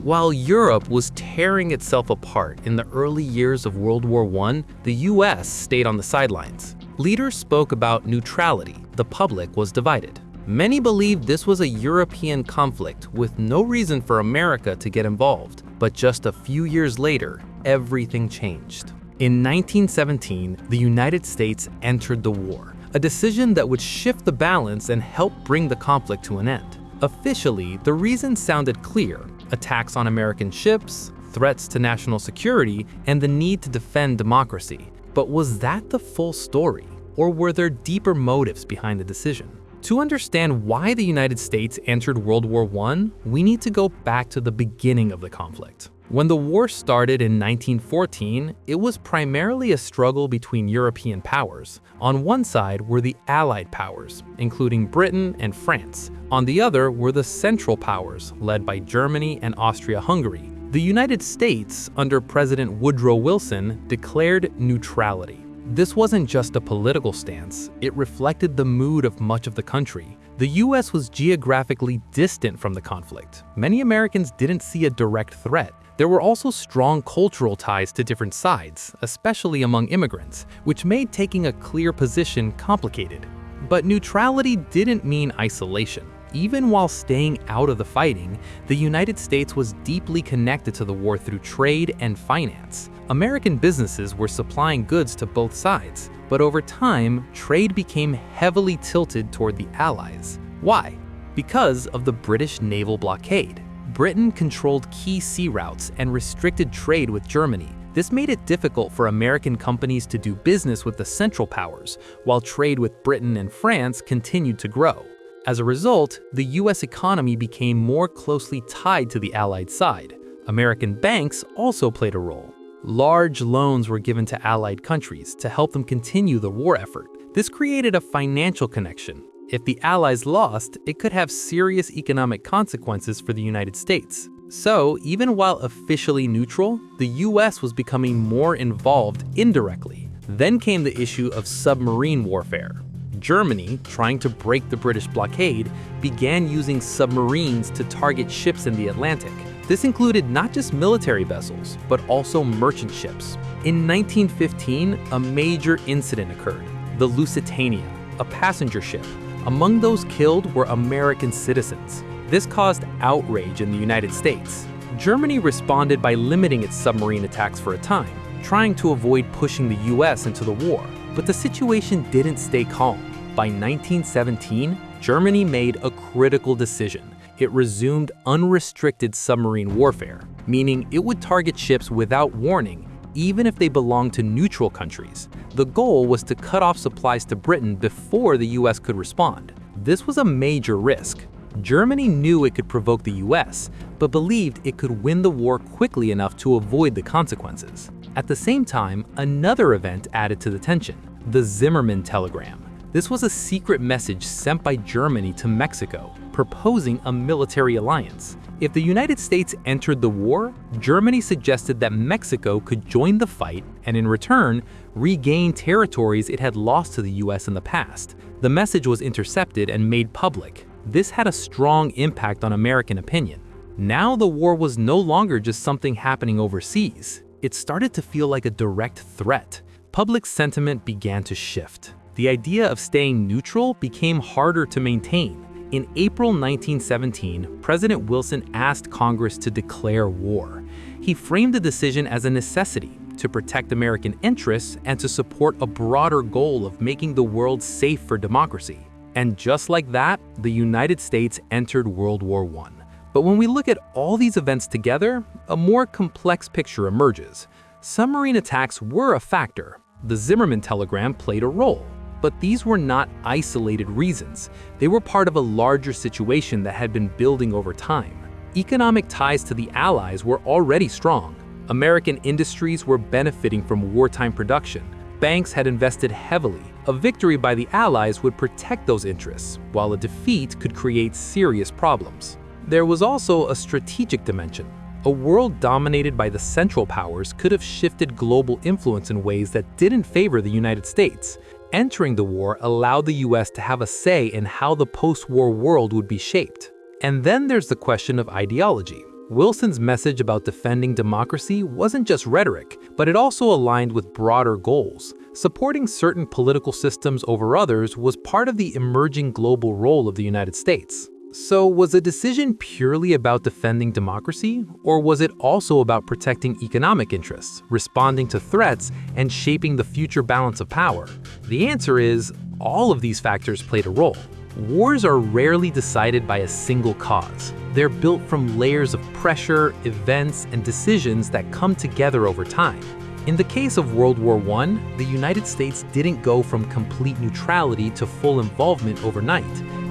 While Europe was tearing itself apart in the early years of World War I, the US stayed on the sidelines. Leaders spoke about neutrality. The public was divided. Many believed this was a European conflict with no reason for America to get involved. But just a few years later, everything changed. In 1917, the United States entered the war, a decision that would shift the balance and help bring the conflict to an end. Officially, the reason sounded clear: attacks on American ships, threats to national security, and the need to defend democracy. But was that the full story? Or were there deeper motives behind the decision? To understand why the United States entered World War I, we need to go back to the beginning of the conflict. When the war started in 1914, it was primarily a struggle between European powers. On one side were the Allied powers, including Britain and France. On the other were the Central Powers, led by Germany and Austria-Hungary. The United States, under President Woodrow Wilson, declared neutrality. This wasn't just a political stance, it reflected the mood of much of the country. The US was geographically distant from the conflict. Many Americans didn't see a direct threat. There were also strong cultural ties to different sides, especially among immigrants, which made taking a clear position complicated. But neutrality didn't mean isolation. Even while staying out of the fighting, the United States was deeply connected to the war through trade and finance. American businesses were supplying goods to both sides, but over time, trade became heavily tilted toward the Allies. Why? Because of the British naval blockade. Britain controlled key sea routes and restricted trade with Germany. This made it difficult for American companies to do business with the Central Powers, while trade with Britain and France continued to grow. As a result, the US economy became more closely tied to the Allied side. American banks also played a role. Large loans were given to Allied countries to help them continue the war effort. This created a financial connection. If the Allies lost, it could have serious economic consequences for the United States. So, even while officially neutral, the US was becoming more involved indirectly. Then came the issue of submarine warfare. Germany, trying to break the British blockade, began using submarines to target ships in the Atlantic. This included not just military vessels, but also merchant ships. In 1915, a major incident occurred: the Lusitania, a passenger ship. Among those killed were American citizens. This caused outrage in the United States. Germany responded by limiting its submarine attacks for a time, trying to avoid pushing the US into the war. But the situation didn't stay calm. By 1917, Germany made a critical decision. It resumed unrestricted submarine warfare, meaning it would target ships without warning, even if they belonged to neutral countries. The goal was to cut off supplies to Britain before the US could respond. This was a major risk. Germany knew it could provoke the US, but believed it could win the war quickly enough to avoid the consequences. At the same time, another event added to the tension: the Zimmermann telegram. This was a secret message sent by Germany to Mexico, proposing a military alliance. If the United States entered the war, Germany suggested that Mexico could join the fight and in return, regain territories it had lost to the US in the past. The message was intercepted and made public. This had a strong impact on American opinion. Now the war was no longer just something happening overseas. It started to feel like a direct threat. Public sentiment began to shift. The idea of staying neutral became harder to maintain. In April 1917, President Wilson asked Congress to declare war. He framed the decision as a necessity to protect American interests and to support a broader goal of making the world safe for democracy. And just like that, the United States entered World War I. But when we look at all these events together, a more complex picture emerges. Submarine attacks were a factor. The Zimmermann telegram played a role. But these were not isolated reasons. They were part of a larger situation that had been building over time. Economic ties to the Allies were already strong. American industries were benefiting from wartime production. Banks had invested heavily. A victory by the Allies would protect those interests, while a defeat could create serious problems. There was also a strategic dimension. A world dominated by the Central Powers could have shifted global influence in ways that didn't favor the United States. Entering the war allowed the US to have a say in how the post-war world would be shaped. And then there's the question of ideology. Wilson's message about defending democracy wasn't just rhetoric, but it also aligned with broader goals. Supporting certain political systems over others was part of the emerging global role of the United States. So, was the decision purely about defending democracy, or was it also about protecting economic interests, responding to threats, and shaping the future balance of power? The answer is, all of these factors played a role. Wars are rarely decided by a single cause. They're built from layers of pressure, events, and decisions that come together over time. In the case of World War I, the United States didn't go from complete neutrality to full involvement overnight.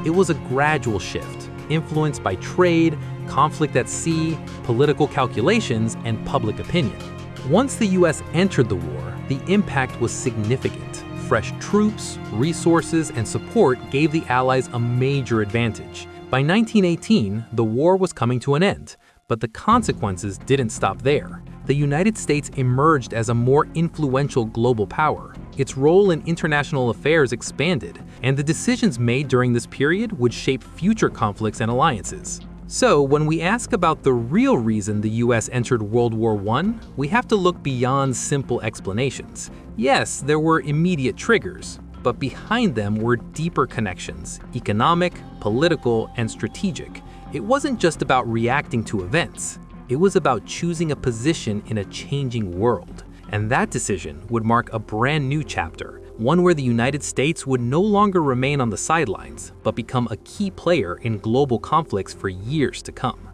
It was a gradual shift, influenced by trade, conflict at sea, political calculations, and public opinion. Once the US entered the war, the impact was significant. Fresh troops, resources, and support gave the Allies a major advantage. By 1918, the war was coming to an end, but the consequences didn't stop there. The United States emerged as a more influential global power. Its role in international affairs expanded, and the decisions made during this period would shape future conflicts and alliances. So, when we ask about the real reason the US entered World War I, we have to look beyond simple explanations. Yes, there were immediate triggers, but behind them were deeper connections, economic, political, and strategic. It wasn't just about reacting to events. It was about choosing a position in a changing world. And that decision would mark a brand new chapter, one where the United States would no longer remain on the sidelines, but become a key player in global conflicts for years to come.